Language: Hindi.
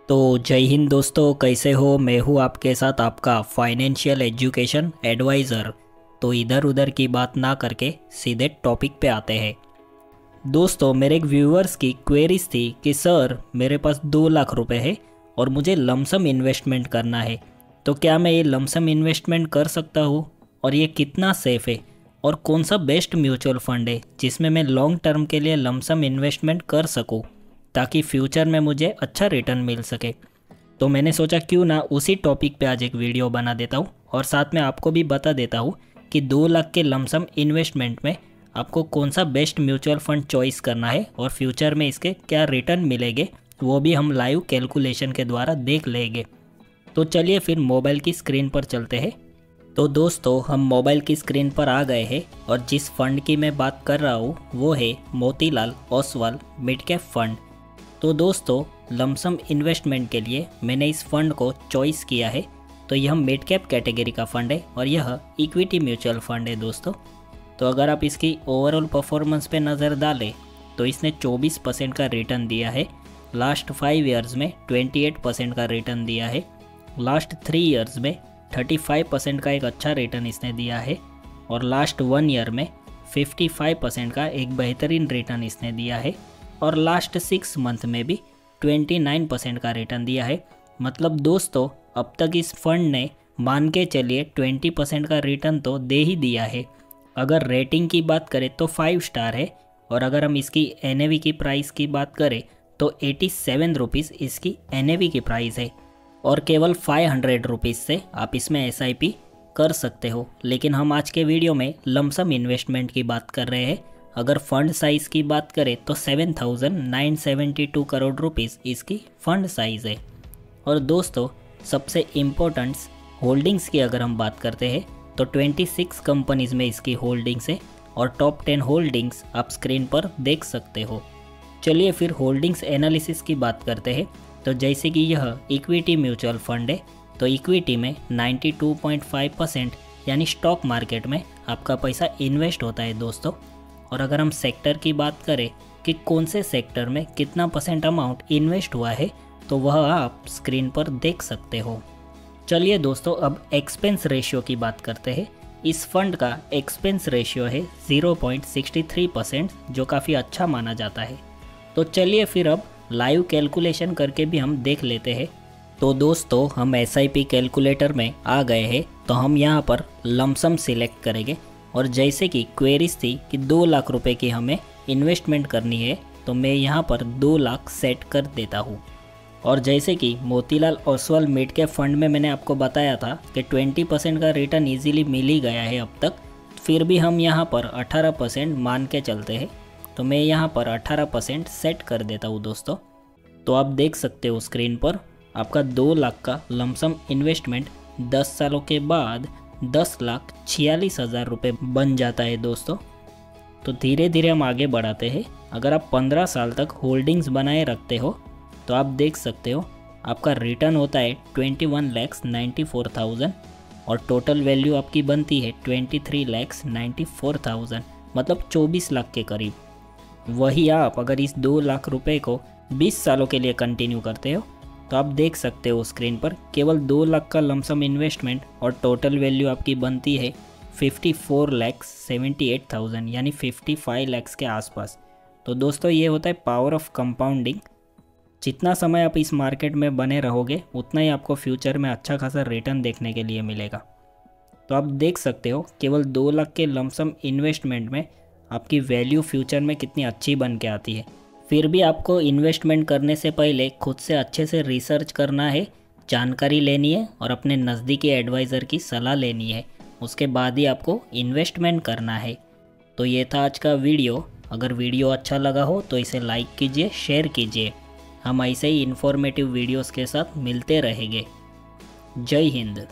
तो जय हिंद दोस्तों, कैसे हो। मैं हूँ आपके साथ आपका फाइनेंशियल एजुकेशन एडवाइज़र। तो इधर उधर की बात ना करके सीधे टॉपिक पे आते हैं। दोस्तों, मेरे एक व्यूअर्स की क्वेरीज थी कि सर मेरे पास 2 लाख रुपए है और मुझे लमसम इन्वेस्टमेंट करना है, तो क्या मैं ये लमसम इन्वेस्टमेंट कर सकता हूँ और ये कितना सेफ़ है और कौन सा बेस्ट म्यूचुअल फंड है जिसमें मैं लॉन्ग टर्म के लिए लमसम इन्वेस्टमेंट कर सकूँ ताकि फ्यूचर में मुझे अच्छा रिटर्न मिल सके। तो मैंने सोचा क्यों ना उसी टॉपिक पे आज एक वीडियो बना देता हूँ और साथ में आपको भी बता देता हूँ कि 2 लाख के लमसम इन्वेस्टमेंट में आपको कौन सा बेस्ट म्यूचुअल फंड चॉइस करना है और फ्यूचर में इसके क्या रिटर्न मिलेंगे वो भी हम लाइव कैलकुलेशन के द्वारा देख लेंगे। तो चलिए फिर मोबाइल की स्क्रीन पर चलते हैं। तो दोस्तों, हम मोबाइल की स्क्रीन पर आ गए हैं और जिस फंड की मैं बात कर रहा हूँ वो है Motilal Oswal mid cap fund. तो दोस्तों, लमसम इन्वेस्टमेंट के लिए मैंने इस फंड को चॉइस किया है। तो यह मिड कैप कैटेगरी का फंड है और यह इक्विटी म्यूचुअल फंड है दोस्तों। तो अगर आप इसकी ओवरऑल परफॉर्मेंस पे नज़र डालें तो इसने 24% का रिटर्न दिया है। लास्ट 5 ईयर्स में 28% का रिटर्न दिया है। लास्ट 3 ईयर्स में 35% का एक अच्छा रिटर्न इसने दिया है और लास्ट 1 ईयर में 55% का एक बेहतरीन रिटर्न इसने दिया है और लास्ट 6 मंथ में भी 29% का रिटर्न दिया है। मतलब दोस्तों, अब तक इस फंड ने मान के चलिए 20% का रिटर्न तो दे ही दिया है। अगर रेटिंग की बात करें तो 5 स्टार है और अगर हम इसकी NAV की प्राइस की बात करें तो 87 रुपीज़ इसकी NAV की प्राइस है और केवल 500 रुपीज़ से आप इसमें SIP कर सकते हो। लेकिन हम आज के वीडियो में लमसम इन्वेस्टमेंट की बात कर रहे हैं। अगर फंड साइज़ की बात करें तो 7,972 करोड़ रुपीज़ इसकी फंड साइज़ है। और दोस्तों, सबसे इम्पोर्टेंट्स होल्डिंग्स की अगर हम बात करते हैं तो 26 कंपनीज़ में इसकी होल्डिंग्स है और टॉप 10 होल्डिंग्स आप स्क्रीन पर देख सकते हो। चलिए फिर होल्डिंग्स एनालिसिस की बात करते हैं। तो जैसे कि यह इक्विटी म्यूचुअल फंड है तो इक्विटी में 92.5% यानी स्टॉक मार्केट में आपका पैसा इन्वेस्ट होता है दोस्तों। और अगर हम सेक्टर की बात करें कि कौन से सेक्टर में कितना % अमाउंट इन्वेस्ट हुआ है तो वह आप स्क्रीन पर देख सकते हो। चलिए दोस्तों, अब एक्सपेंस रेशियो की बात करते हैं। इस फंड का एक्सपेंस रेशियो है 0.63% जो काफ़ी अच्छा माना जाता है। तो चलिए फिर अब लाइव कैलकुलेशन करके भी हम देख लेते हैं। तो दोस्तों, हम SIP कैलकुलेटर में आ गए हैं। तो हम यहाँ पर लमसम सिलेक्ट करेंगे और जैसे कि क्वेरीज थी कि 2 लाख रुपए की हमें इन्वेस्टमेंट करनी है तो मैं यहाँ पर 2 लाख सेट कर देता हूँ। और जैसे कि Motilal Oswal mid cap fund में मैंने आपको बताया था कि 20% का रिटर्न इजीली मिल ही गया है अब तक, फिर भी हम यहाँ पर 18% मान के चलते हैं। तो मैं यहाँ पर 18% सेट कर देता हूँ दोस्तों। तो आप देख सकते हो स्क्रीन पर आपका 2 लाख का लमसम इन्वेस्टमेंट 10 सालों के बाद 10,46,000 रुपये बन जाता है दोस्तों। तो धीरे धीरे हम आगे बढ़ाते हैं। अगर आप 15 साल तक होल्डिंग्स बनाए रखते हो तो आप देख सकते हो आपका रिटर्न होता है 21,94,000 और टोटल वैल्यू आपकी बनती है 23,94,000, मतलब 24 लाख के करीब। वही आप अगर इस 2 लाख रुपए को 20 सालों के लिए कंटिन्यू करते हो तो आप देख सकते हो स्क्रीन पर केवल 2 लाख का लमसम इन्वेस्टमेंट और टोटल वैल्यू आपकी बनती है 54,78,000 यानी 55 लाख के आसपास। तो दोस्तों, ये होता है पावर ऑफ कंपाउंडिंग। जितना समय आप इस मार्केट में बने रहोगे उतना ही आपको फ्यूचर में अच्छा खासा रिटर्न देखने के लिए मिलेगा। तो आप देख सकते हो केवल 2 लाख के लमसम इन्वेस्टमेंट में आपकी वैल्यू फ्यूचर में कितनी अच्छी बन के आती है। फिर भी आपको इन्वेस्टमेंट करने से पहले खुद से अच्छे से रिसर्च करना है, जानकारी लेनी है और अपने नज़दीकी एडवाइज़र की सलाह लेनी है। उसके बाद ही आपको इन्वेस्टमेंट करना है। तो ये था आज का वीडियो। अगर वीडियो अच्छा लगा हो तो इसे लाइक कीजिए, शेयर कीजिए। हम ऐसे ही इन्फॉर्मेटिव वीडियोस के साथ मिलते रहेंगे। जय हिंद।